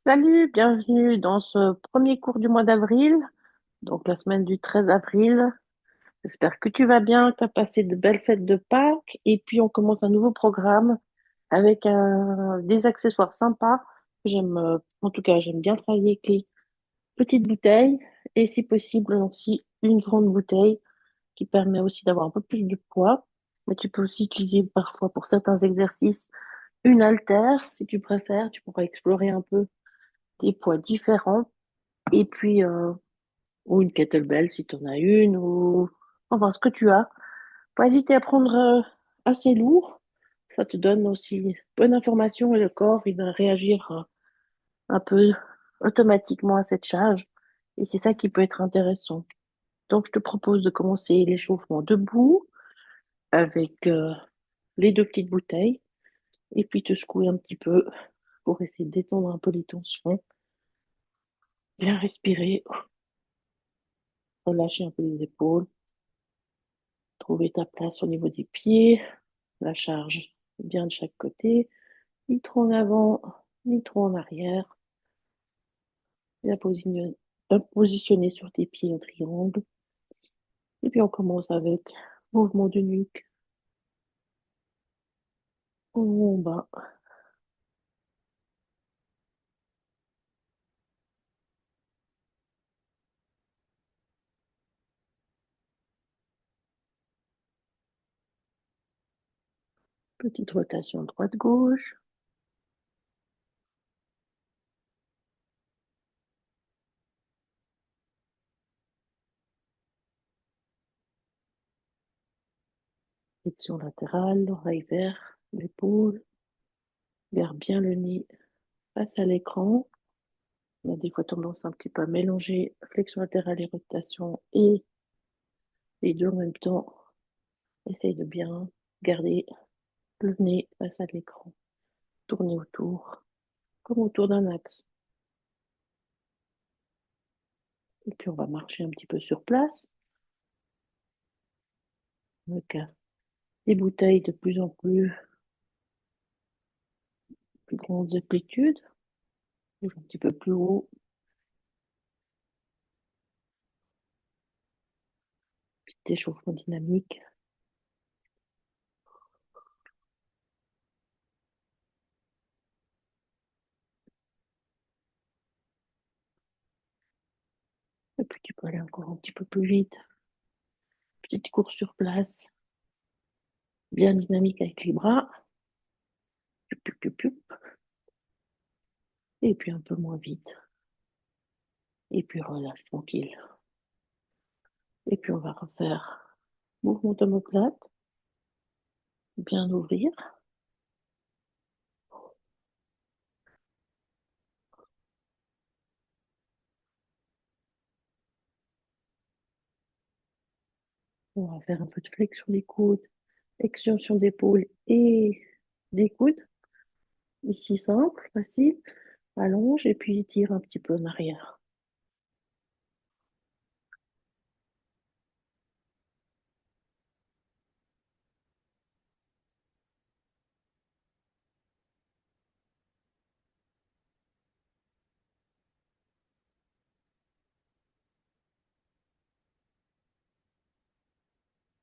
Salut, bienvenue dans ce premier cours du mois d'avril, donc la semaine du 13 avril. J'espère que tu vas bien, que tu as passé de belles fêtes de Pâques et puis on commence un nouveau programme avec des accessoires sympas. En tout cas, j'aime bien travailler avec les petites bouteilles et si possible aussi une grande bouteille qui permet aussi d'avoir un peu plus de poids. Mais tu peux aussi utiliser parfois pour certains exercices une haltère si tu préfères. Tu pourras explorer un peu des poids différents. Et puis, ou une kettlebell si tu en as une, ou enfin ce que tu as. Pas hésiter à prendre assez lourd. Ça te donne aussi bonne information et le corps, il va réagir un peu automatiquement à cette charge. Et c'est ça qui peut être intéressant. Donc, je te propose de commencer l'échauffement debout avec les deux petites bouteilles et puis te secouer un petit peu pour essayer de détendre un peu les tensions. Bien respirer, relâcher un peu les épaules. Trouver ta place au niveau des pieds, la charge bien de chaque côté, ni trop en avant, ni trop en arrière. Positionner sur tes pieds en triangle. Et puis on commence avec mouvement de nuque, en haut, en bas. Petite rotation droite-gauche. Flexion latérale, l'oreille vers l'épaule. Garde bien le nez face à l'écran. On a des fois tendance un petit peu à mélanger flexion latérale et rotation et les deux en même temps. Essaye de bien garder le nez face à l'écran. Tourner autour, comme autour d'un axe. Et puis on va marcher un petit peu sur place. Avec des bouteilles de plus en plus grandes amplitudes. Un petit peu plus haut. Petit échauffement dynamique. Et puis tu peux aller encore un petit peu plus vite. Petite course sur place. Bien dynamique avec les bras. Pioup, pioup, pioup, pioup. Et puis un peu moins vite. Et puis relâche tranquille. Et puis on va refaire mouvement d'omoplate. Bien ouvrir. On va faire un peu de flexion des coudes, extension d'épaule et des coudes. Ici, simple, facile. Allonge et puis tire un petit peu en arrière.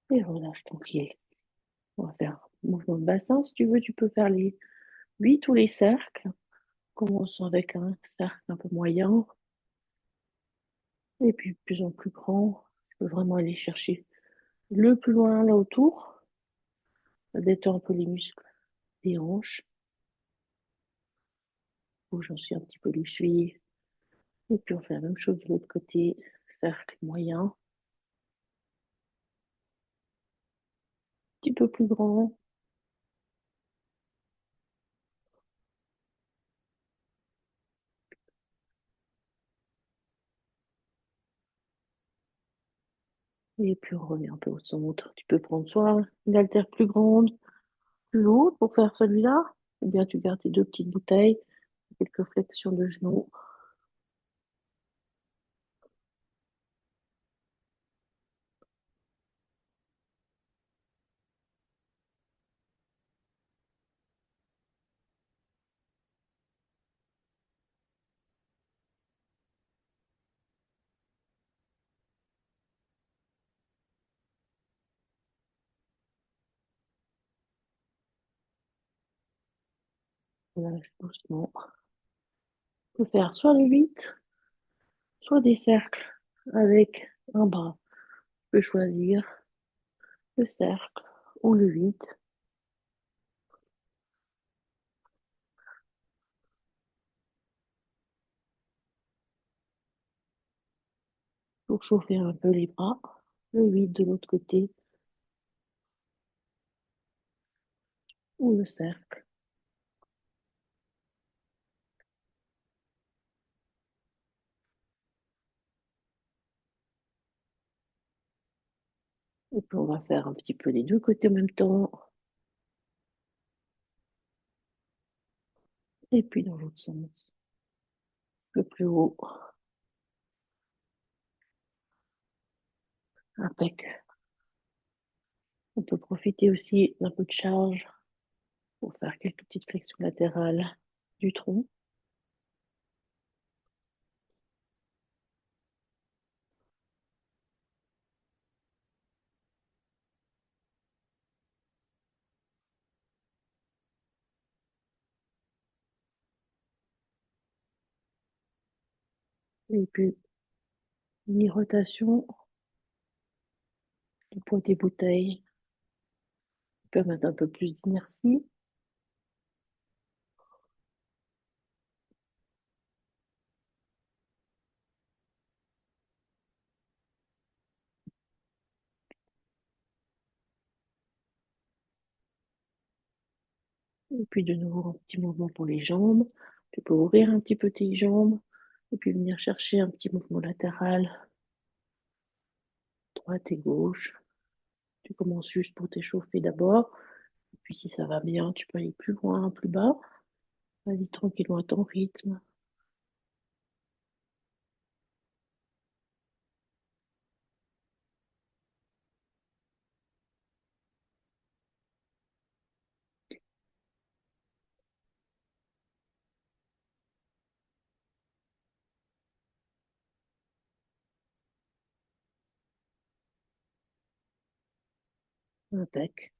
Et relâche tranquille. On va faire un mouvement de bassin. Si tu veux, tu peux faire les 8 ou les cercles. Commençons avec un cercle un peu moyen. Et puis de plus en plus grand. Tu peux vraiment aller chercher le plus loin là autour. Ça détend un peu les muscles des hanches. Bouge aussi un petit peu les chevilles. Et puis on fait la même chose de l'autre côté. Cercle moyen. Un petit peu plus grand. Et puis on revient un peu au centre. Tu peux prendre soit une haltère plus grande, plus lourde pour faire celui-là, ou bien tu gardes tes deux petites bouteilles, quelques flexions de genoux. On lâche doucement. On peut faire soit le 8, soit des cercles avec un bras. Tu peux choisir le cercle ou le 8 pour chauffer un peu les bras. Le 8 de l'autre côté ou le cercle. Et puis on va faire un petit peu les deux côtés en même temps. Et puis dans l'autre sens, le plus haut. Impec. On peut profiter aussi d'un peu de charge pour faire quelques petites flexions latérales du tronc. Et puis, une rotation du poids des bouteilles qui permettent un peu plus d'inertie. Et puis de nouveau un petit mouvement pour les jambes. Tu peux ouvrir un petit peu tes jambes et puis venir chercher un petit mouvement latéral, droite et gauche. Tu commences juste pour t'échauffer d'abord. Et puis si ça va bien, tu peux aller plus loin, plus bas. Vas-y tranquillement à ton rythme. Impec.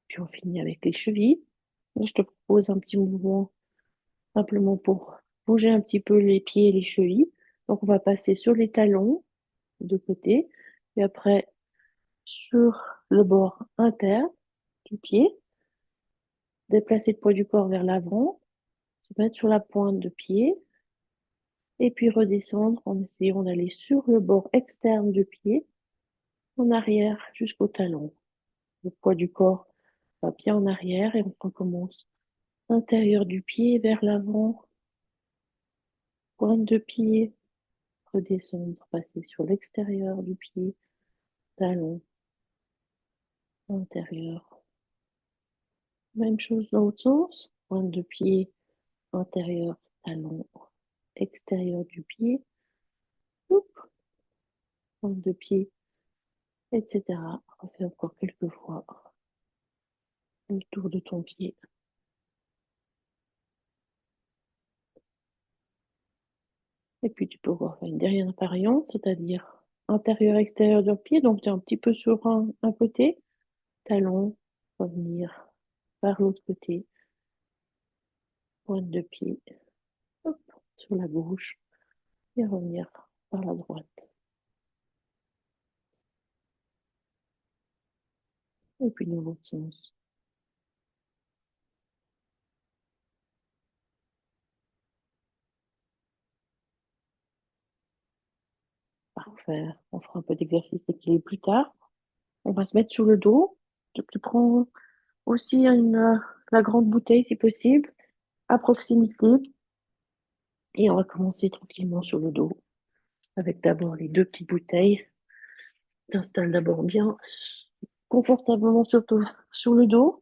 Puis on finit avec les chevilles. Là, je te propose un petit mouvement simplement pour bouger un petit peu les pieds et les chevilles. Donc on va passer sur les talons de côté et après sur le bord interne du pied, déplacer le poids du corps vers l'avant, se mettre sur la pointe de pied et puis redescendre en essayant d'aller sur le bord externe du pied, en arrière jusqu'au talon. Le poids du corps va bien en arrière et on recommence intérieur du pied vers l'avant, pointe de pied, redescendre, passer sur l'extérieur du pied, talon, intérieur. Même chose dans l'autre sens, pointe de pied, intérieur, talon, extérieur du pied, oup, pointe de pied, etc. Refais encore quelques fois le tour de ton pied. Et puis tu peux voir une dernière variante, c'est-à-dire intérieur-extérieur du pied. Donc tu es un petit peu sur un côté, talon, revenir par l'autre côté, pointe de pied, hop, sur la gauche et revenir par la droite. Et puis dans l'autre sens. Parfait. On fera un peu d'exercice d'équilibre plus tard. On va se mettre sur le dos. Tu prends aussi la grande bouteille si possible, à proximité. Et on va commencer tranquillement sur le dos. Avec d'abord les deux petites bouteilles. T'installes d'abord bien confortablement sur le dos.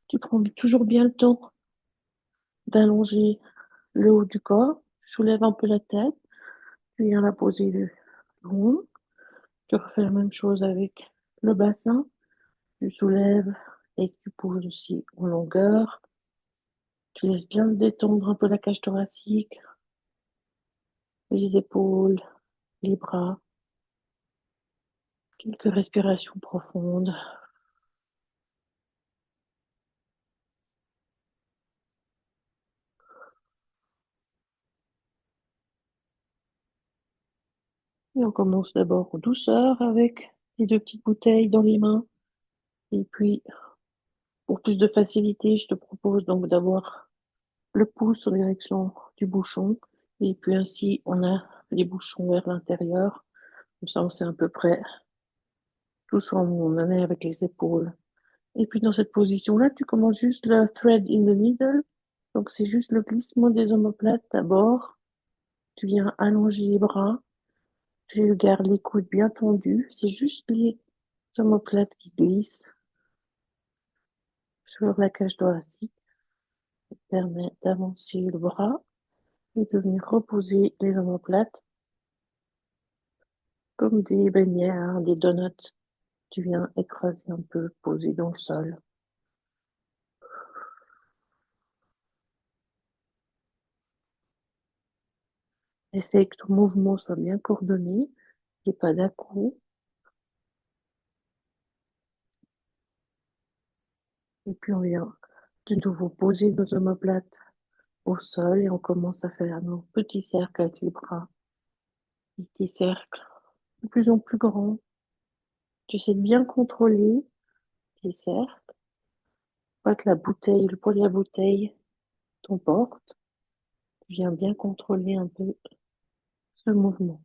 Tu prends toujours bien le temps d'allonger le haut du corps. Tu soulèves un peu la tête. Tu viens la poser le rond. Tu refais la même chose avec le bassin. Tu soulèves et tu poses aussi en longueur. Tu laisses bien détendre un peu la cage thoracique, les épaules, les bras. Quelques respirations profondes. Et on commence d'abord en douceur avec les deux petites bouteilles dans les mains. Et puis, pour plus de facilité, je te propose donc d'avoir le pouce en direction du bouchon. Et puis ainsi, on a les bouchons vers l'intérieur. Comme ça, on sait à peu près tous où on en est avec les épaules. Et puis dans cette position-là, tu commences juste le thread in the middle. Donc c'est juste le glissement des omoplates d'abord. Tu viens allonger les bras. Tu gardes les coudes bien tendus. C'est juste les omoplates qui glissent sur la cage thoracique. Ça permet d'avancer le bras et de venir reposer les omoplates comme des beignets, hein, des donuts. Tu viens écraser un peu, poser dans le sol. Essaye que ton mouvement soit bien coordonné, qu'il n'y ait pas d'à-coups. Et puis on vient de nouveau poser nos omoplates au sol et on commence à faire nos petits cercles avec les bras. Des petits cercles de plus en plus grands. Tu essaies de bien contrôler tes cercles. Pas que la bouteille, le poids de la bouteille t'emporte. Tu viens bien contrôler un peu ce mouvement.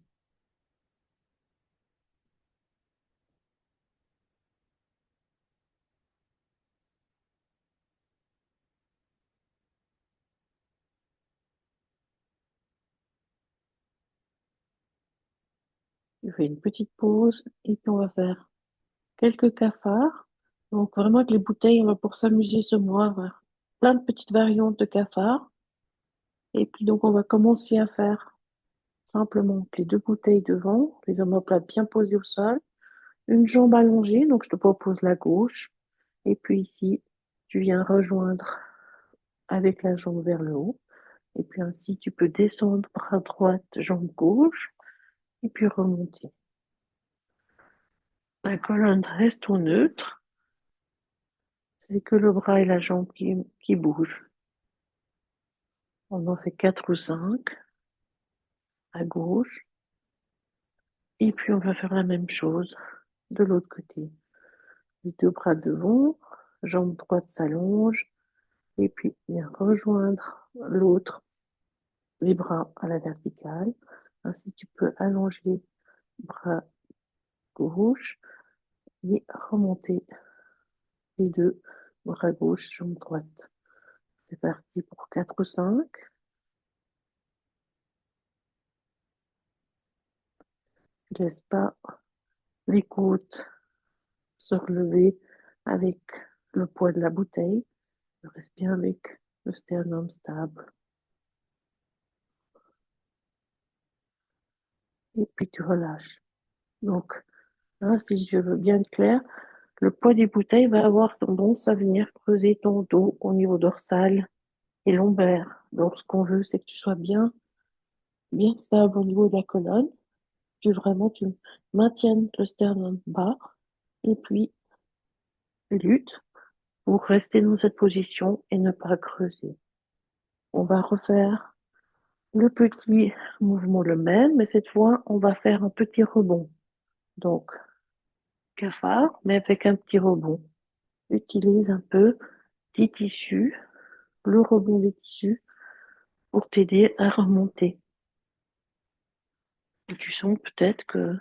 Tu fais une petite pause et puis on va faire quelques cafards. Donc vraiment avec les bouteilles, on va pour s'amuser ce mois, avoir plein de petites variantes de cafards. Et puis donc on va commencer à faire simplement les deux bouteilles devant, les omoplates bien posées au sol, une jambe allongée, donc je te propose la gauche. Et puis ici, tu viens rejoindre avec la jambe vers le haut. Et puis ainsi, tu peux descendre bras droite, jambe gauche, et puis remonter. La colonne reste au neutre, c'est que le bras et la jambe qui bougent. On en fait 4 ou 5 à gauche. Et puis on va faire la même chose de l'autre côté. Les deux bras devant, jambe droite s'allonge, et puis bien rejoindre l'autre, les bras à la verticale. Ainsi, tu peux allonger bras gauche et remonter les deux bras gauche, jambe droite. C'est parti pour 4 ou 5. Tu ne laisses pas les côtes se relever avec le poids de la bouteille. Tu restes bien avec le sternum stable. Et puis tu relâches. Donc, là, si je veux bien être clair, le poids des bouteilles va avoir tendance à venir creuser ton dos au niveau dorsal et lombaire. Donc, ce qu'on veut, c'est que tu sois bien stable au niveau de la colonne. Tu maintiennes le sternum bas et puis tu luttes pour rester dans cette position et ne pas creuser. On va refaire le petit mouvement le même, mais cette fois, on va faire un petit rebond. Donc, cafard, mais avec un petit rebond. Utilise un peu tes tissus, le rebond des tissus pour t'aider à remonter. Et tu sens peut-être que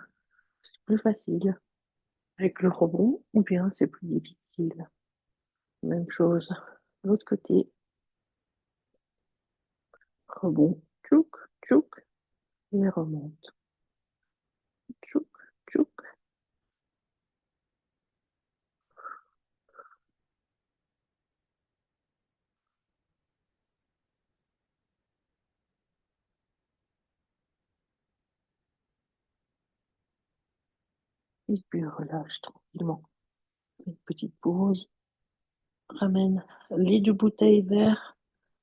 c'est plus facile avec le rebond ou bien c'est plus difficile. Même chose, l'autre côté, rebond, tchouk, tchouk, et remonte, tchouk, tchouk. Et puis relâche tranquillement. Une petite pause, ramène les deux bouteilles vers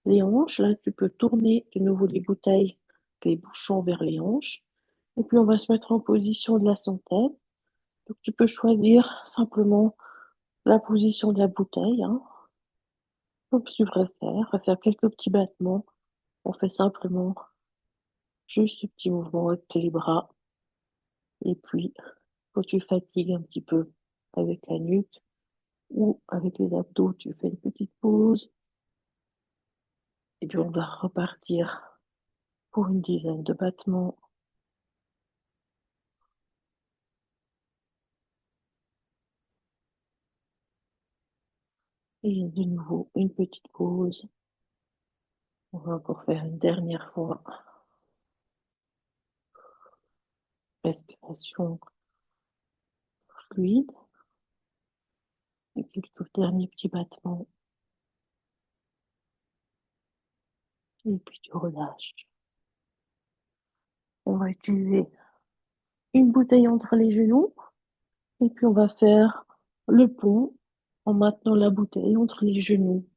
les hanches. Là, tu peux tourner de nouveau les bouteilles, les bouchons vers les hanches. Et puis, on va se mettre en position de la centaine. Donc, tu peux choisir simplement la position de la bouteille, hein, comme tu préfères, faire quelques petits battements. On fait simplement juste ce petit mouvement avec les bras Et puis, quand tu fatigues un petit peu avec la nuque ou avec les abdos, tu fais une petite pause. Et puis, on va repartir pour une dizaine de battements. Et de nouveau, une petite pause. On va encore faire une dernière fois. Respiration fluide. Et puis le dernier petit battement. Et puis tu relâches. On va utiliser une bouteille entre les genoux. Et puis on va faire le pont en maintenant la bouteille entre les genoux.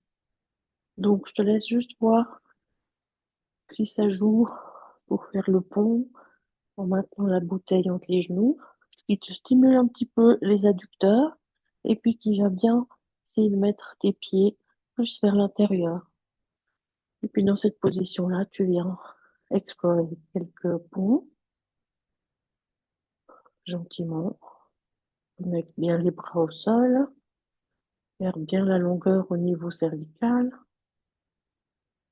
Donc je te laisse juste voir si ça joue pour faire le pont en maintenant la bouteille entre les genoux, ce qui te stimule un petit peu les adducteurs et puis qui va bien essayer de mettre tes pieds plus vers l'intérieur. Et puis dans cette position-là, tu viens explorer quelques ponts gentiment, mettre bien les bras au sol, faire bien la longueur au niveau cervical.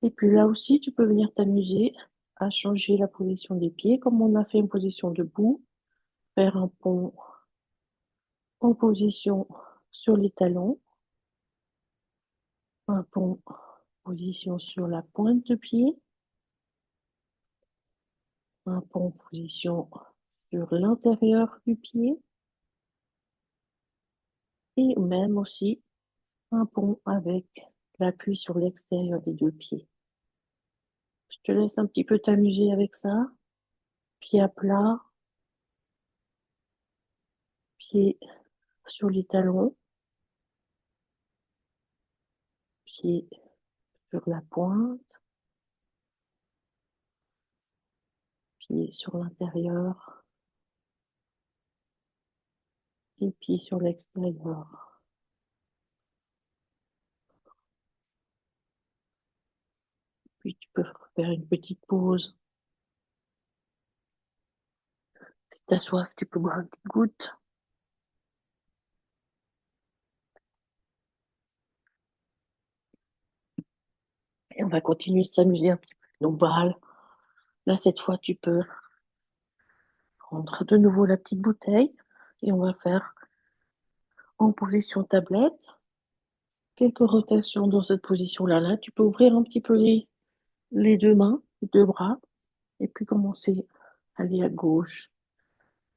Et puis là aussi, tu peux venir t'amuser à changer la position des pieds, comme on a fait une position debout, faire un pont en position sur les talons, un pont en position sur la pointe de pied, un pont en position sur l'intérieur du pied et même aussi un pont avec l'appui sur l'extérieur des deux pieds. Je te laisse un petit peu t'amuser avec ça. Pied à plat, pied sur les talons, pied sur la pointe, pied sur l'intérieur et pied sur l'extérieur. Puis tu peux faire une petite pause. Si tu as soif, tu peux boire une petite goutte. Et on va continuer de s'amuser un petit peu avec nos balles. Là, cette fois, tu peux prendre de nouveau la petite bouteille et on va faire en position tablette. Quelques rotations dans cette position-là. Là, tu peux ouvrir un petit peu les deux mains, les deux bras, et puis commencer à aller à gauche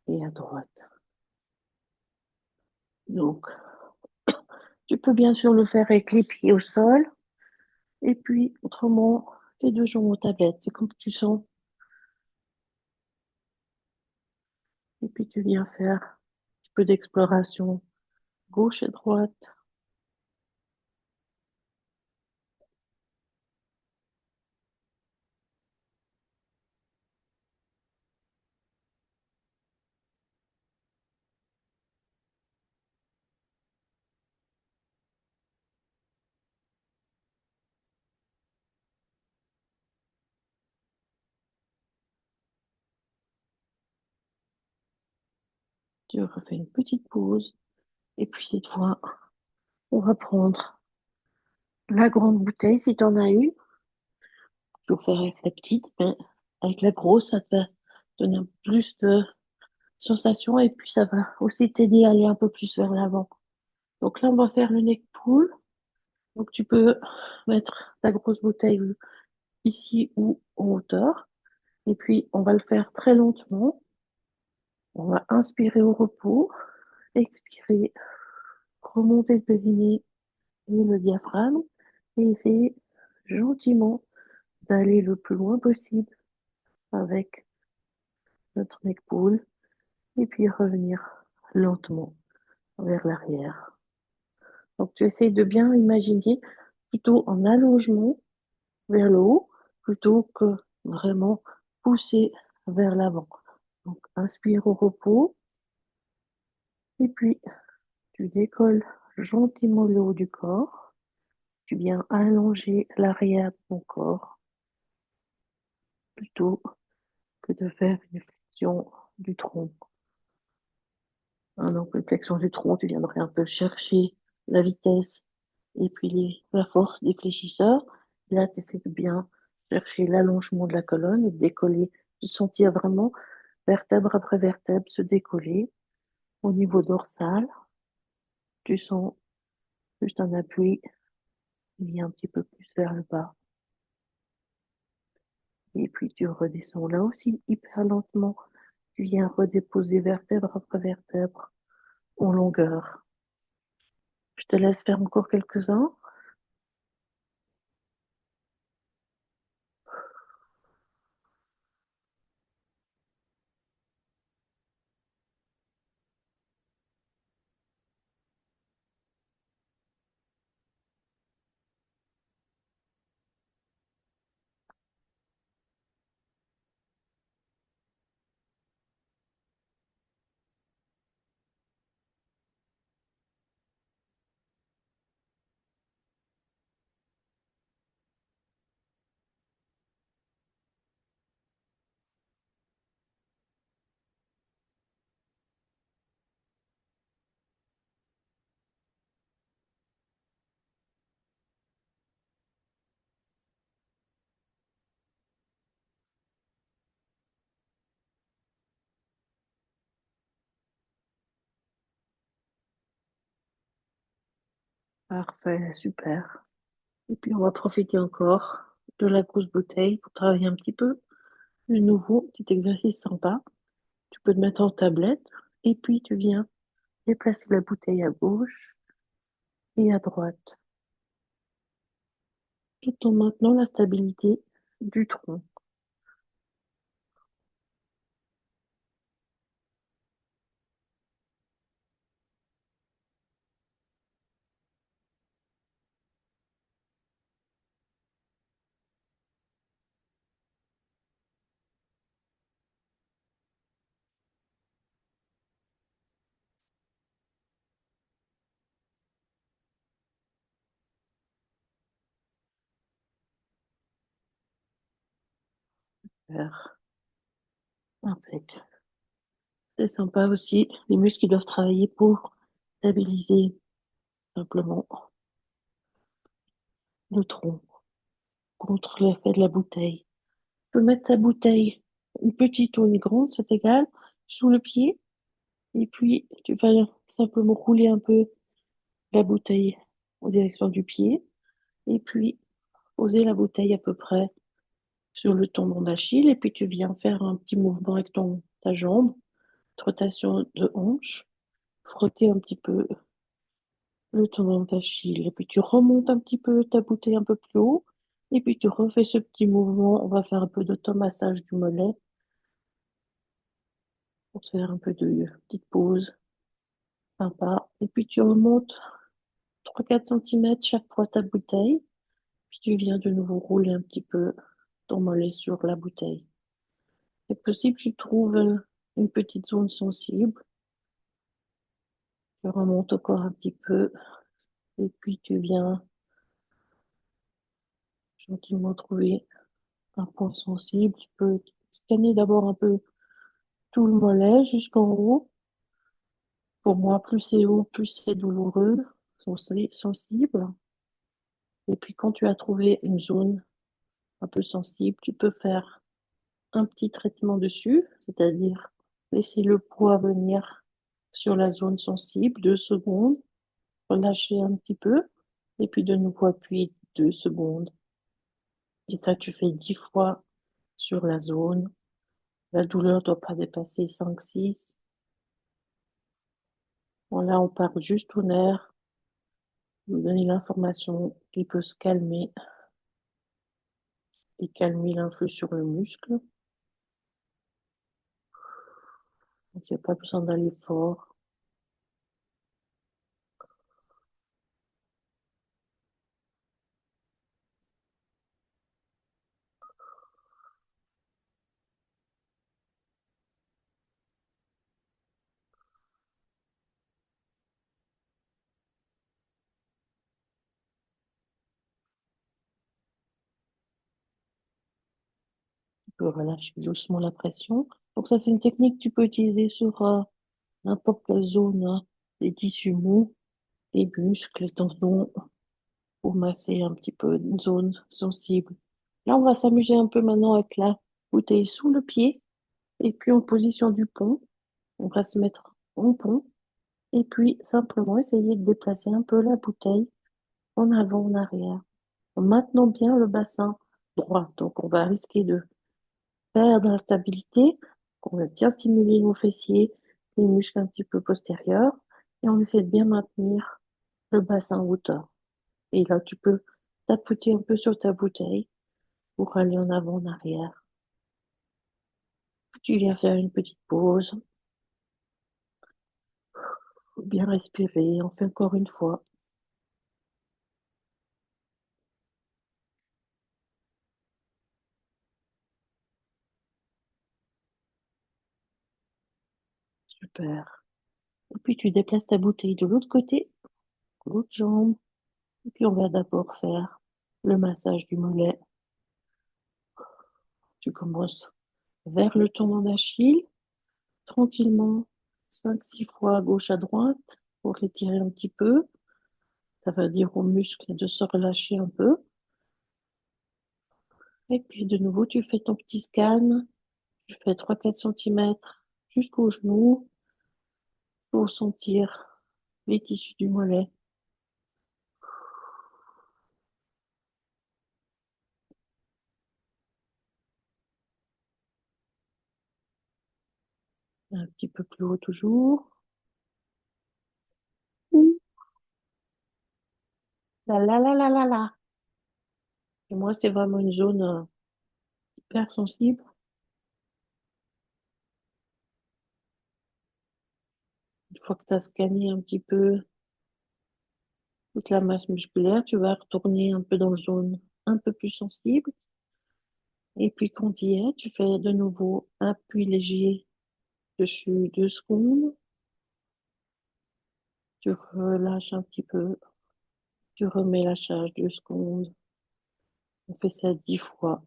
et à droite. Donc, tu peux bien sûr le faire avec les pieds au sol, et puis autrement, les deux jambes aux tablettes. C'est comme tu sens. Et puis tu viens faire un petit peu d'exploration gauche et droite. Tu refais une petite pause. Et puis cette fois, on va prendre la grande bouteille si tu en as une. Toujours faire avec la petite, mais avec la grosse, ça te va donner un peu plus de sensation et puis ça va aussi t'aider à aller un peu plus vers l'avant. Donc là, on va faire le neck pull. Donc tu peux mettre ta grosse bouteille ici ou en hauteur. Et puis, on va le faire très lentement. On va inspirer au repos, expirer, remonter le périnée et le diaphragme et essayer gentiment d'aller le plus loin possible avec notre neck pull et puis revenir lentement vers l'arrière. Donc, tu essaies de bien imaginer plutôt en allongement vers le haut plutôt que vraiment pousser vers l'avant. Donc, inspire au repos et puis tu décolles gentiment le haut du corps. Tu viens allonger l'arrière de ton corps plutôt que de faire une flexion du tronc. Hein, donc, une flexion du tronc, tu viendrais un peu chercher la vitesse et puis la force des fléchisseurs. Là, tu essaies de bien chercher l'allongement de la colonne et de décoller, de sentir vraiment vertèbre après vertèbre se décoller. Au niveau dorsal, tu sens juste un appui qui vient un petit peu plus vers le bas. Et puis tu redescends là aussi hyper lentement. Tu viens redéposer vertèbre après vertèbre en longueur. Je te laisse faire encore quelques-uns. Parfait, super. Et puis on va profiter encore de la grosse bouteille pour travailler un petit peu. De nouveau, petit exercice sympa. Tu peux te mettre en tablette et puis tu viens déplacer la bouteille à gauche et à droite, tout en maintenant la stabilité du tronc. Super. Impec. C'est sympa aussi. Les muscles ils doivent travailler pour stabiliser simplement le tronc contre l'effet de la bouteille. Tu peux mettre ta bouteille, une petite ou une grande, c'est égal, sous le pied. Et puis, tu vas simplement rouler un peu la bouteille en direction du pied. Et puis, poser la bouteille à peu près sur le tendon d'Achille. Et puis, tu viens faire un petit mouvement avec ta jambe, rotation de hanche, frotter un petit peu le tendon d'Achille. Et puis, tu remontes un petit peu ta bouteille un peu plus haut. Et puis, tu refais ce petit mouvement. On va faire un peu d'automassage du mollet pour se faire un peu de petite pause sympa. Et puis, tu remontes 3-4 cm chaque fois ta bouteille. Puis, tu viens de nouveau rouler un petit peu ton mollet sur la bouteille. C'est possible que tu trouves une petite zone sensible. Tu remontes encore un petit peu. Et puis, tu viens gentiment trouver un point sensible. Tu peux scanner d'abord un peu tout le mollet jusqu'en haut. Pour moi, plus c'est haut, plus c'est douloureux, sensible. Et puis, quand tu as trouvé une zone un peu sensible, tu peux faire un petit traitement dessus, c'est-à-dire laisser le poids venir sur la zone sensible, 2 secondes, relâcher un petit peu, et puis de nouveau appuyer 2 secondes. Et ça, tu fais 10 fois sur la zone. La douleur ne doit pas dépasser 5-6. Bon, là, on part juste au nerf, nous donner l'information qui peut se calmer et calmer l'influx sur le muscle. Donc, il n'y a pas besoin d'aller fort. Tu peux relâcher doucement la pression. Donc ça, c'est une technique que tu peux utiliser sur n'importe quelle zone, hein, les tissus mous, les muscles, les tendons, pour masser un petit peu une zone sensible. Là, on va s'amuser un peu maintenant avec la bouteille sous le pied et puis en position du pont. On va se mettre en pont et puis simplement essayer de déplacer un peu la bouteille en avant, en arrière, en maintenant bien le bassin droit. Donc, on va risquer de perdre la stabilité. On va bien stimuler nos fessiers, les muscles un petit peu postérieurs et on essaie de bien maintenir le bassin en hauteur. Et là, tu peux tapoter un peu sur ta bouteille pour aller en avant, en arrière. Tu viens faire une petite pause, faut bien respirer. On fait encore une fois. Super. Et puis tu déplaces ta bouteille de l'autre côté, l'autre jambe. Et puis on va d'abord faire le massage du mollet. Tu commences vers le tendon d'Achille, tranquillement, 5, 6 fois à gauche à droite pour l'étirer un petit peu. Ça va dire aux muscles de se relâcher un peu. Et puis de nouveau, tu fais ton petit scan. Tu fais 3, 4 centimètres jusqu'au genou pour sentir les tissus du mollet. Un petit peu plus haut toujours. Ouh, là, là, là, là, là, là. Et moi, c'est vraiment une zone hyper sensible. Une fois que tu as scanné un petit peu toute la masse musculaire, tu vas retourner un peu dans la zone un peu plus sensible. Et puis, quand tu y es, tu fais de nouveau appui léger dessus 2 secondes. Tu relâches un petit peu. Tu remets la charge 2 secondes. On fait ça 10 fois.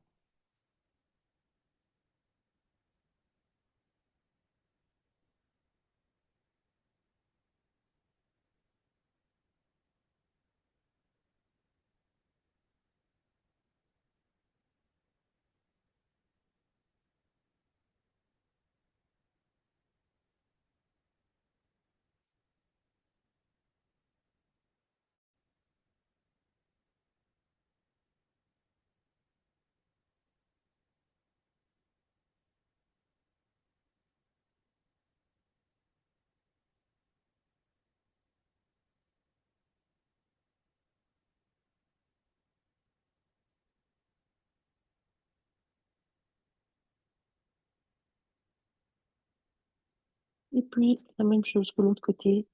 Et puis, la même chose que l'autre côté.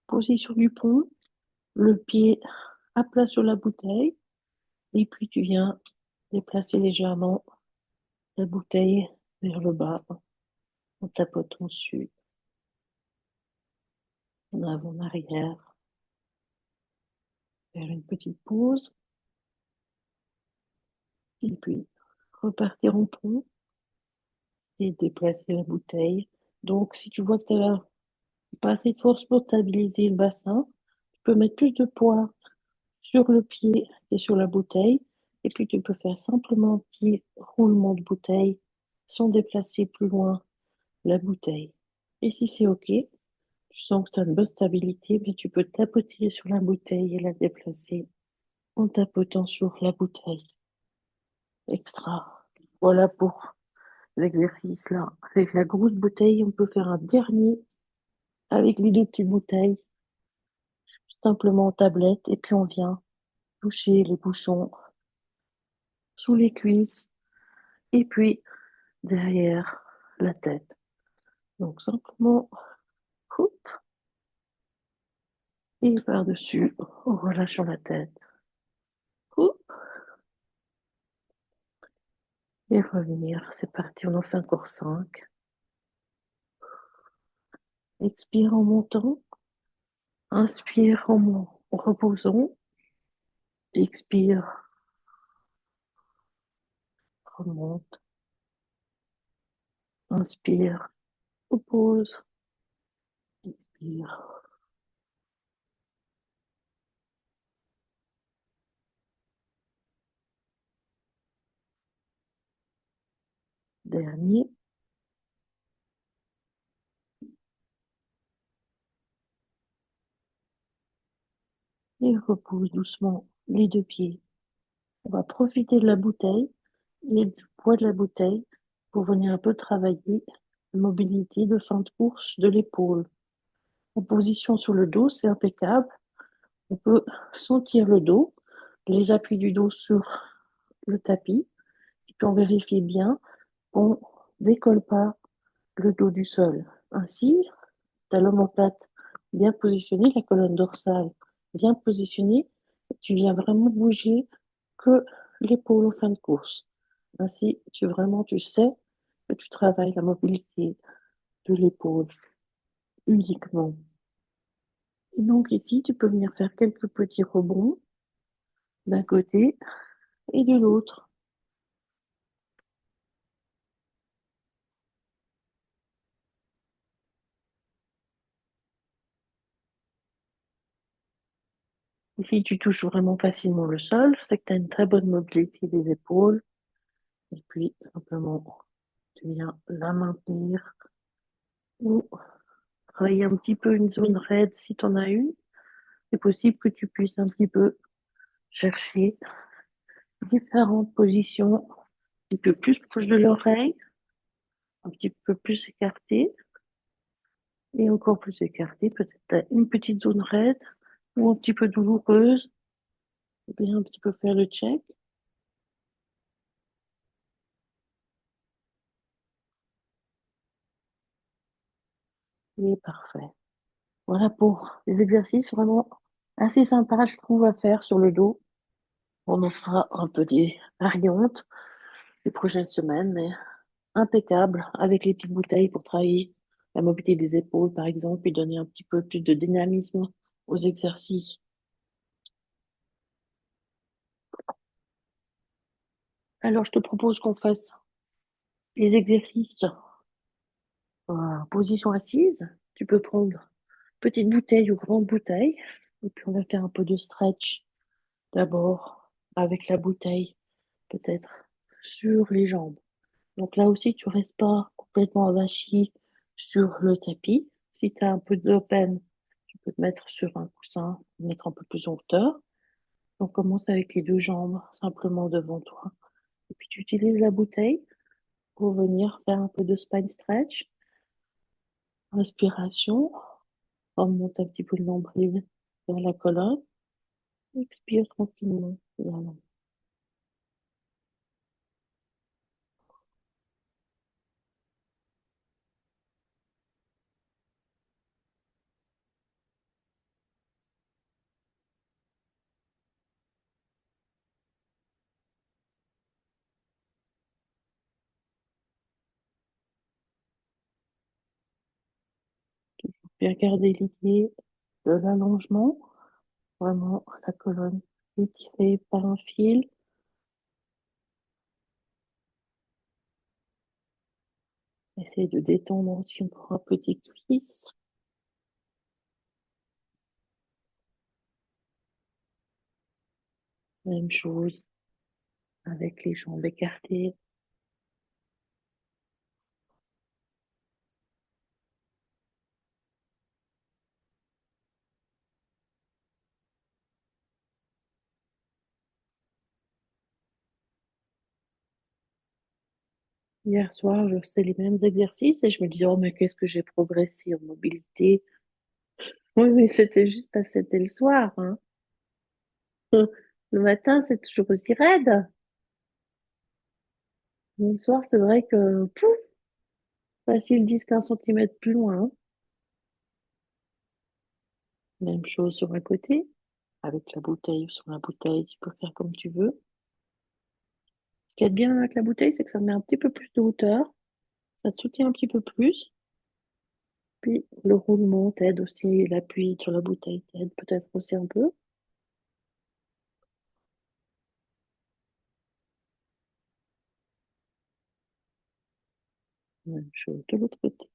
Position du pont, le pied à plat sur la bouteille. Et puis, tu viens déplacer légèrement la bouteille vers le bas en tapotant dessus, en avant, en arrière, faire une petite pause. Et puis, repartir en pont et déplacer la bouteille. Donc, si tu vois que tu n'as pas assez de force pour stabiliser le bassin, tu peux mettre plus de poids sur le pied et sur la bouteille. Et puis, tu peux faire simplement un petit roulement de bouteille sans déplacer plus loin la bouteille. Et si c'est OK, tu sens que tu as une bonne stabilité, mais tu peux tapoter sur la bouteille et la déplacer en tapotant sur la bouteille. Extra. Voilà pour les exercices là. Avec la grosse bouteille, on peut faire un dernier avec les 2 petites bouteilles, simplement en tablette, et puis on vient toucher les bouchons sous les cuisses et puis derrière la tête. Donc simplement, hop, et par-dessus, en relâchant la tête. Hop, et revenir. C'est parti, on en fait encore 5. Expire en montant. Inspire en reposant. Expire, remonte. Inspire, repose. Inspire. Dernier. Et repose doucement les deux pieds. On va profiter de la bouteille et du poids de la bouteille pour venir un peu travailler la mobilité de fin de course de l'épaule. En position sur le dos, c'est impeccable. On peut sentir le dos, les appuis du dos sur le tapis, et puis on vérifie bien qu'on ne décolle pas le dos du sol. Ainsi, ta l'omoplate bien positionnée, la colonne dorsale bien positionnée, tu viens vraiment bouger que l'épaule en fin de course. Ainsi, tu sais que tu travailles la mobilité de l'épaule uniquement. Et donc ici, tu peux venir faire quelques petits rebonds d'un côté et de l'autre. Ici, tu touches vraiment facilement le sol, c'est que tu as une très bonne mobilité des épaules. Et puis, simplement, tu viens la maintenir ou travailler un petit peu une zone raide si tu en as une. C'est possible que tu puisses un petit peu chercher différentes positions, un petit peu plus proche de l'oreille, un petit peu plus écarté et encore plus écarté. Peut-être t'as une petite zone raide ou un petit peu douloureuse. Et bien un petit peu faire le check. Et parfait. Voilà pour les exercices vraiment assez sympas, je trouve, à faire sur le dos. On en fera un peu des variantes les prochaines semaines, mais impeccable avec les petites bouteilles pour travailler la mobilité des épaules, par exemple, et donner un petit peu plus de dynamisme aux exercices. Alors, je te propose qu'on fasse les exercices en position assise. Tu peux prendre petite bouteille ou grande bouteille, et puis on va faire un peu de stretch d'abord avec la bouteille, peut-être sur les jambes. Donc là aussi, tu restes pas complètement avachi sur le tapis. Si tu as un peu de peine, tu peux te mettre sur un coussin, mettre un peu plus en hauteur. On commence avec les deux jambes simplement devant toi. Et puis tu utilises la bouteille pour venir faire un peu de spine stretch. Inspiration, on monte un petit peu le nombril vers la colonne. Expire tranquillement. Voilà. Bien garder l'idée de l'allongement. Vraiment la colonne étirée par un fil. Essaye de détendre aussi encore un peu tes cuisses. Même chose avec les jambes écartées. Hier soir, je faisais les mêmes exercices et je me disais, oh, mais qu'est-ce que j'ai progressé en mobilité. Oui, mais c'était juste parce que c'était le soir, hein. Le matin, c'est toujours aussi raide. Le soir, c'est vrai que, pouf, facile 10-15 centimètres plus loin, hein. Même chose sur un côté, avec la bouteille ou sur la bouteille, tu peux faire comme tu veux. Ce qui est bien avec la bouteille, c'est que ça met un petit peu plus de hauteur, ça te soutient un petit peu plus. Puis le roulement t'aide aussi, l'appui sur la bouteille t'aide peut-être aussi un peu. Même chose de l'autre côté.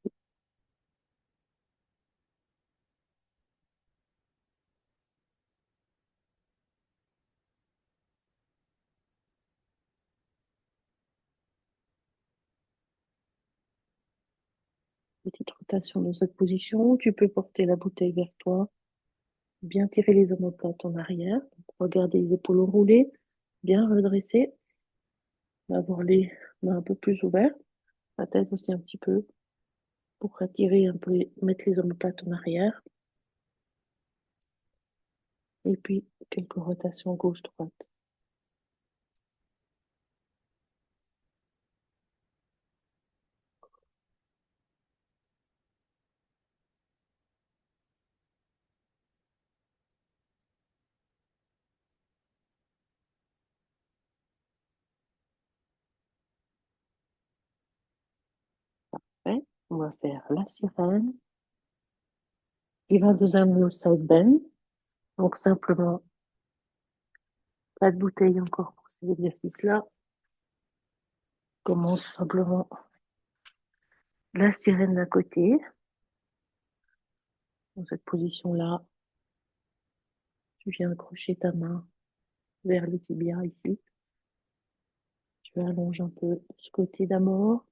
Petite rotation dans cette position. Tu peux porter la bouteille vers toi, bien tirer les omoplates en arrière. Regarder les épaules enroulées, bien redresser, avoir les mains un peu plus ouvertes, la tête aussi un petit peu, pour attirer un peu, mettre les omoplates en arrière. Et puis, quelques rotations gauche-droite. Ouais. On va faire la sirène qui va nous amener au side bend. Donc, simplement, pas de bouteille encore pour ces exercices-là. Commence simplement la sirène d'un côté. Dans cette position-là, tu viens accrocher ta main vers le tibia ici. Tu allonges un peu ce côté d'abord.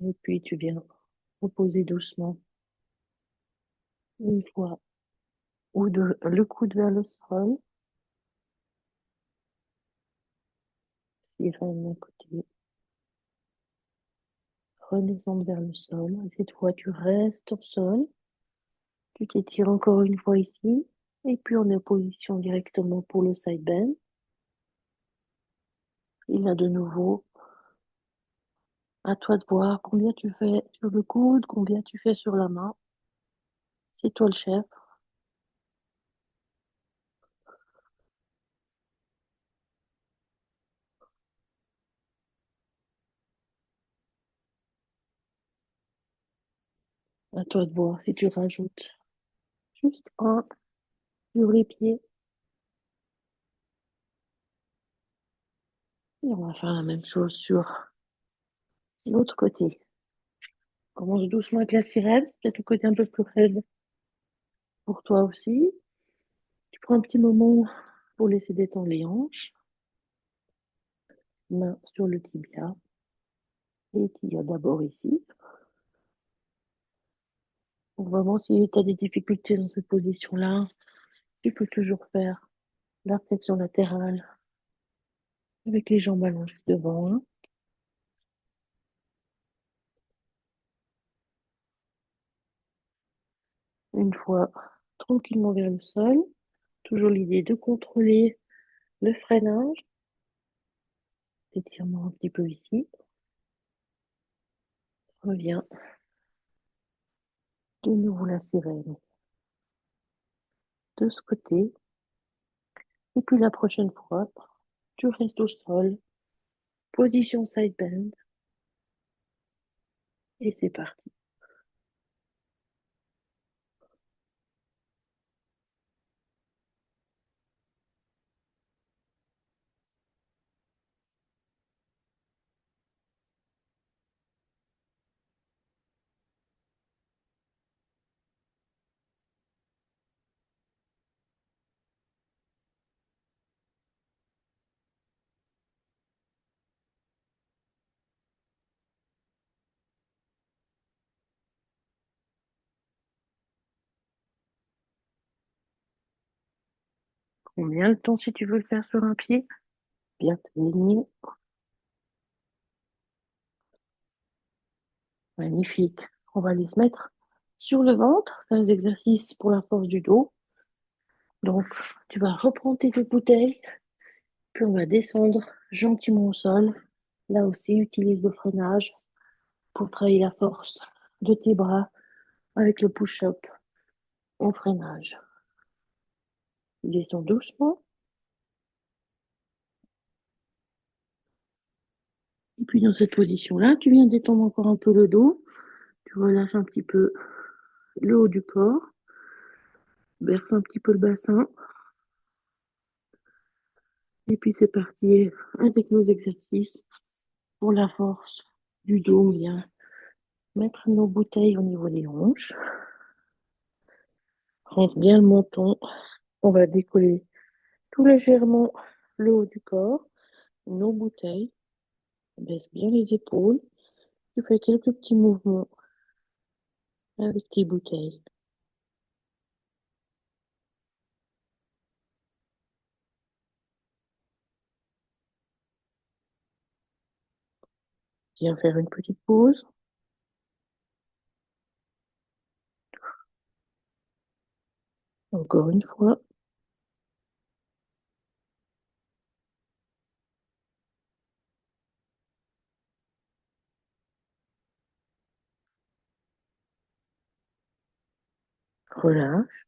Et puis, tu viens reposer doucement une fois ou deux, le coude vers le sol. Sirène d'un côté. Redescendre vers le sol. Et cette fois, tu restes au sol. Tu t'étires encore une fois ici. Et puis, on est en position directement pour le side bend. Et là, de nouveau, à toi de voir combien tu fais sur le coude, combien tu fais sur la main. C'est toi le chef. À toi de voir si tu rajoutes juste un sur les pieds. Et on va faire la même chose sur l'autre côté. On commence doucement avec la sirène. C'est peut-être le côté un peu plus raide pour toi aussi. Tu prends un petit moment pour laisser détendre les hanches. Main sur le tibia. Et tibia d'abord ici. Donc vraiment, si tu as des difficultés dans cette position-là, tu peux toujours faire la flexion latérale avec les jambes allongées devant. Hein. Une fois tranquillement vers le sol. Toujours l'idée de contrôler le freinage. Étirement un petit peu ici. Reviens de nouveau la sirène de ce côté. Et puis la prochaine fois, tu restes au sol. Position side bend. Et c'est parti. Combien de temps si tu veux le faire sur un pied? Bien t'aligner. Magnifique. On va aller se mettre sur le ventre. Faire les exercices pour la force du dos. Donc, tu vas reprendre tes deux bouteilles. Puis on va descendre gentiment au sol. Là aussi, utilise le freinage pour travailler la force de tes bras avec le push-up au freinage. Descends doucement. Et puis dans cette position-là, tu viens détendre encore un peu le dos. Tu relâches un petit peu le haut du corps. Berce un petit peu le bassin. Et puis c'est parti avec nos exercices pour la force du dos. On vient mettre nos bouteilles au niveau des hanches. Rentre bien le menton On va décoller tout légèrement le haut du corps, nos bouteilles. On baisse bien les épaules. Tu fais quelques petits mouvements avec tes bouteilles. Viens faire une petite pause. Encore une fois. Relâche.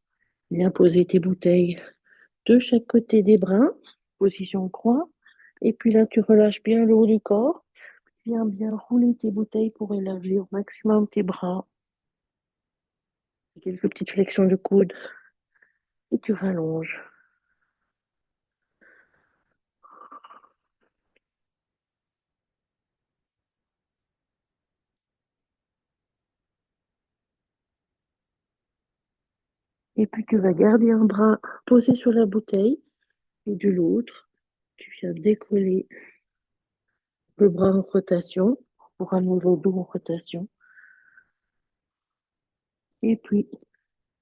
Viens poser tes bouteilles de chaque côté des bras. Position croix. Et puis là, tu relâches bien le haut du corps. Viens bien rouler tes bouteilles pour élargir au maximum tes bras. Quelques petites flexions de coude. Et tu rallonges. Et puis tu vas garder un bras posé sur la bouteille et de l'autre, tu viens décoller le bras en rotation pour amener le dos en rotation. Et puis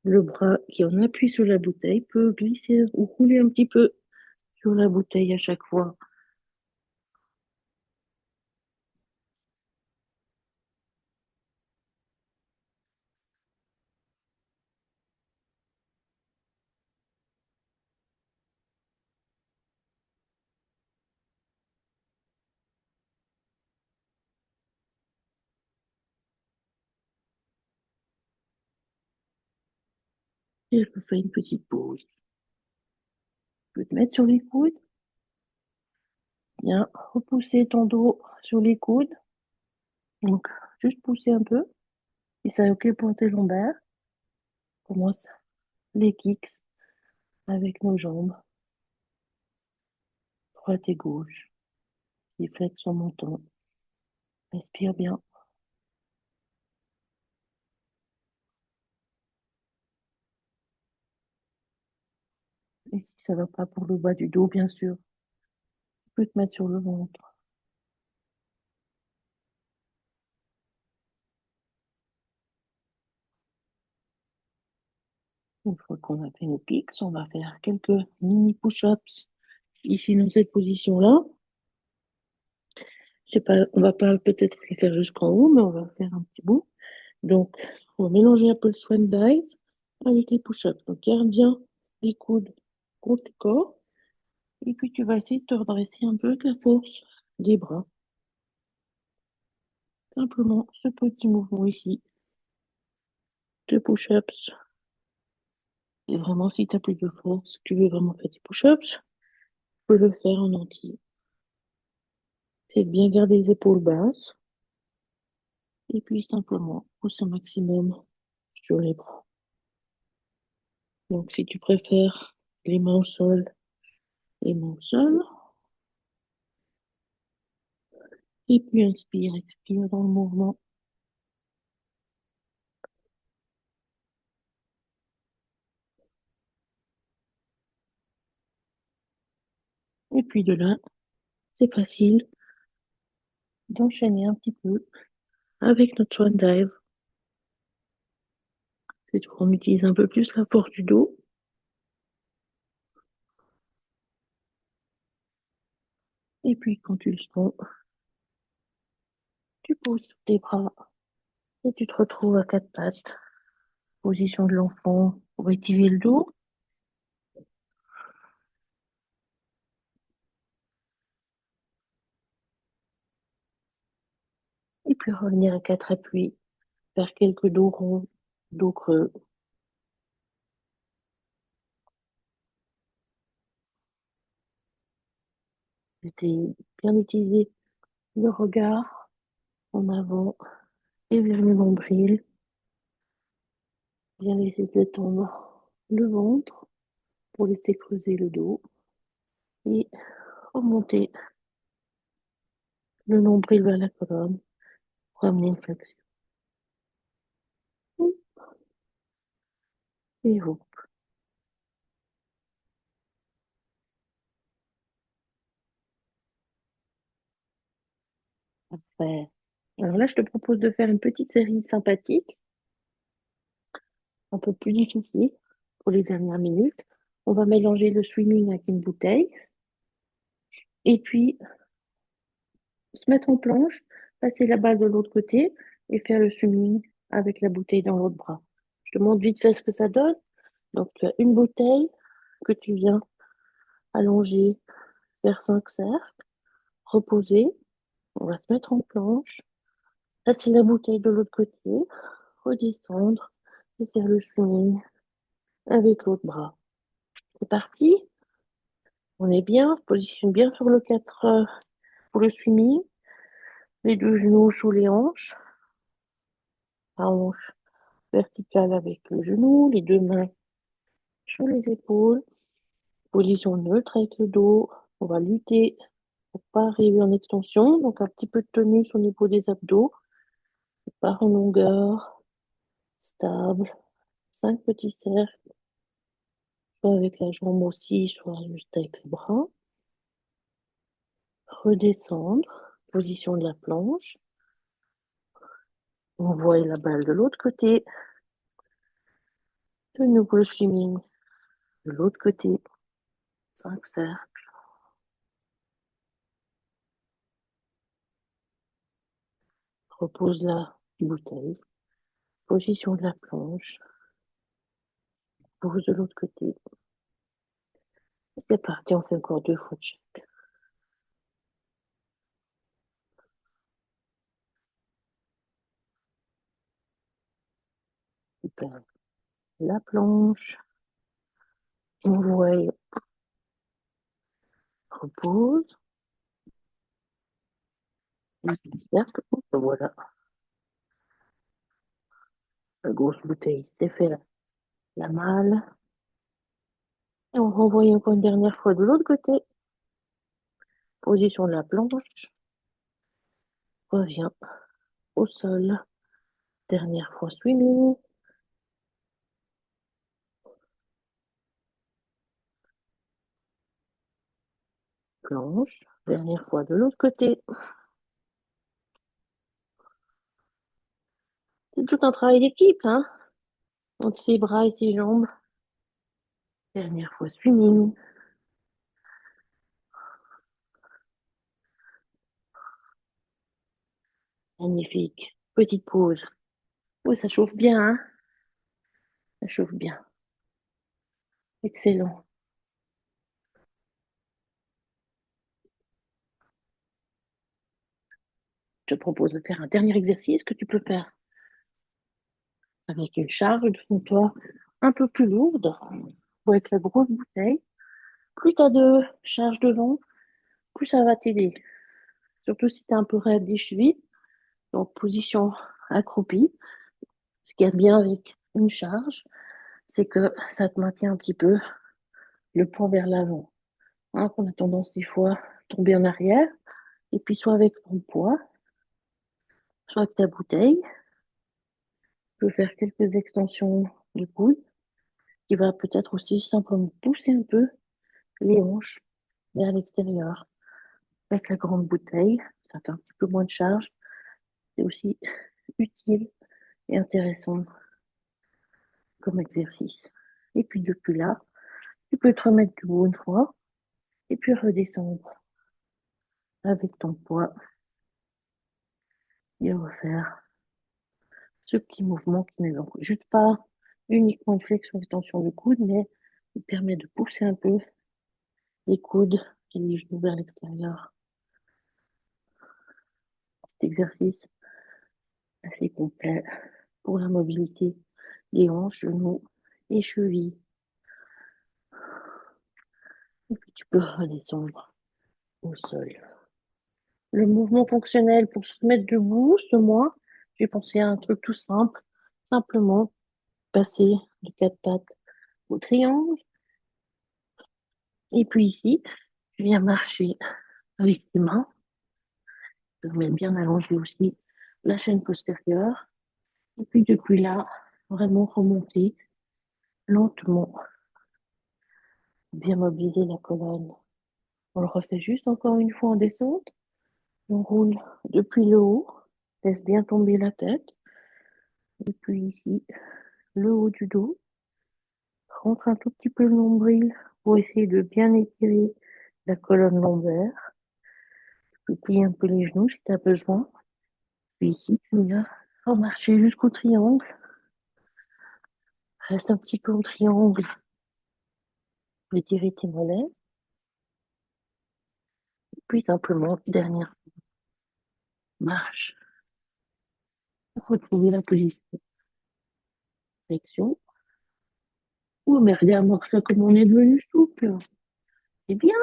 le bras qui en appuie sur la bouteille peut glisser ou rouler un petit peu sur la bouteille à chaque fois. Et je fais une petite pause. Tu peux te mettre sur les coudes. Bien, repousser ton dos sur les coudes. Donc, juste pousser un peu. Et ça est OK pour tes lombaires. On commence les kicks avec nos jambes, droite et gauche, qui flexion son menton. Respire bien. Et si ça ne va pas pour le bas du dos, bien sûr, tu peux te mettre sur le ventre. Une fois qu'on a fait nos kicks, on va faire quelques mini push-ups ici dans cette position-là. Je sais pas, on va pas peut-être le faire jusqu'en haut, mais on va faire un petit bout. Donc, on va mélanger un peu le swan dive avec les push-ups. Donc, garde bien les coudes contre le corps. Et puis, tu vas essayer de te redresser un peu avec la force des bras. Simplement ce petit mouvement ici de push-ups. Et vraiment, si tu as plus de force, tu veux vraiment faire des push-ups, tu peux le faire en entier. C'est de bien garder les épaules basses. Et puis, simplement, pousse un maximum sur les bras. Donc, si tu préfères les mains au sol, les mains au sol. Et puis, inspire, expire dans le mouvement. Et puis, de là, c'est facile d'enchaîner un petit peu avec notre swan dive. C'est qu'on utilise un peu plus la force du dos. Et puis, quand tu le sens, tu poses sur tes bras et tu te retrouves à quatre pattes. Position de l'enfant pour étirer le dos. Et puis, revenir à quatre appuis. Faire quelques dos ronds, dos creux. C'était bien utiliser le regard en avant et vers le nombril. Bien laisser s'étendre le ventre pour laisser creuser le dos et remonter le nombril vers la colonne pour amener une flexion. Et vous. faire. Alors là, je te propose de faire une petite série sympathique, un peu plus difficile pour les dernières minutes. On va mélanger le swimming avec une bouteille et puis se mettre en planche, passer la balle de l'autre côté et faire le swimming avec la bouteille dans l'autre bras. Je te montre vite fait ce que ça donne. Donc, tu as une bouteille que tu viens allonger, faire 5 cercles, reposer. On va se mettre en planche, passer la bouteille de l'autre côté, redescendre et faire le swimming avec l'autre bras. C'est parti. On est bien, on se positionne bien sur le 4 pour le swimming. Les deux genoux sous les hanches, la hanche verticale avec le genou, les deux mains sur les épaules, position neutre avec le dos. On va lutter pour pas arriver en extension, donc un petit peu de tonus au niveau des abdos, part en longueur, stable, 5 petits cercles, soit avec la jambe aussi, soit juste avec les bras. Redescendre, position de la planche. On voit la balle de l'autre côté. De nouveau le swimming de l'autre côté. 5 cercles. Repose la bouteille. Position de la planche. Pose de l'autre côté. C'est parti, on fait encore 2 fois de chaque. Super. La planche. On voit, repose. Un petit cercle. Voilà. La grosse bouteille, c'est fait la malle. Et on renvoie encore une dernière fois de l'autre côté. Position de la planche. Revient au sol. Dernière fois swimming. Planche. Dernière fois de l'autre côté. C'est tout un travail d'équipe, hein, entre ses bras et ses jambes. Dernière fois swimming. Magnifique. Petite pause. Oui, ça chauffe bien, hein. Ça chauffe bien. Excellent. Je te propose de faire un dernier exercice que tu peux faire avec une charge devant toi un peu plus lourde ou avec la grosse bouteille. Plus tu as de charge devant, plus ça va t'aider. Surtout si tu es un peu raide des chevilles. Donc, position accroupie. Ce qui est bien avec une charge, c'est que ça te maintient un petit peu le poids vers l'avant. Hein, qu'on a tendance des fois à tomber en arrière. Et puis, soit avec ton poids, soit avec ta bouteille, tu peux faire quelques extensions du coude, qui va peut-être aussi simplement pousser un peu les hanches vers l'extérieur. Avec la grande bouteille, ça fait un petit peu moins de charge. C'est aussi utile et intéressant comme exercice. Et puis depuis là, tu peux te remettre debout une fois et puis redescendre avec ton poids et refaire ce petit mouvement qui n'est donc juste pas uniquement une flexion-extension du coude, mais qui permet de pousser un peu les coudes et les genoux vers l'extérieur. Petit exercice assez complet pour la mobilité des hanches, genoux et chevilles. Et puis tu peux redescendre au sol. Le mouvement fonctionnel pour se mettre debout, ce mois, j'ai pensé à un truc tout simple. Simplement passer de 4 pattes au triangle. Et puis ici, je viens marcher avec les mains. Je mets bien allongé aussi la chaîne postérieure. Et puis depuis là, vraiment remonter lentement, bien mobiliser la colonne. On le refait juste encore une fois en descente. On roule depuis le haut, laisse bien tomber la tête, et puis ici, le haut du dos, rentre un tout petit peu le nombril pour essayer de bien étirer la colonne lombaire, puis plie un peu les genoux si tu as besoin. Puis ici, tu viens remarcher jusqu'au triangle, reste un petit peu au triangle, étirer tes mollets, puis simplement, dernière marche pour retrouver la position de flexion. Oh, mais regarde-moi ça, comme on est devenu souple. C'est bien,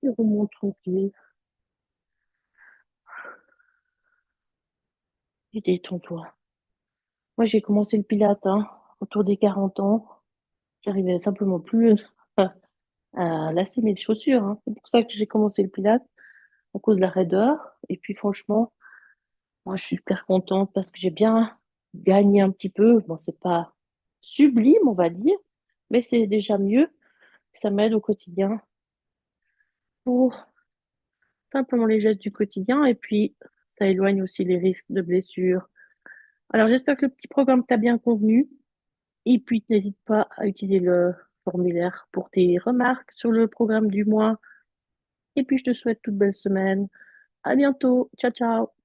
et remonte tranquille. Et détends-toi. Moi, j'ai commencé le pilates, hein, autour des 40 ans. J'arrivais simplement plus à lasser mes chaussures, hein. C'est pour ça que j'ai commencé le pilates, à cause de la raideur. Et puis, franchement, moi, je suis super contente parce que j'ai bien gagné un petit peu. Bon, c'est pas sublime, on va dire, mais c'est déjà mieux. Ça m'aide au quotidien pour simplement les gestes du quotidien. Et puis, ça éloigne aussi les risques de blessures. Alors, j'espère que le petit programme t'a bien convenu. Et puis, n'hésite pas à utiliser le formulaire pour tes remarques sur le programme du mois. Et puis, je te souhaite toute belle semaine. À bientôt. Ciao, ciao.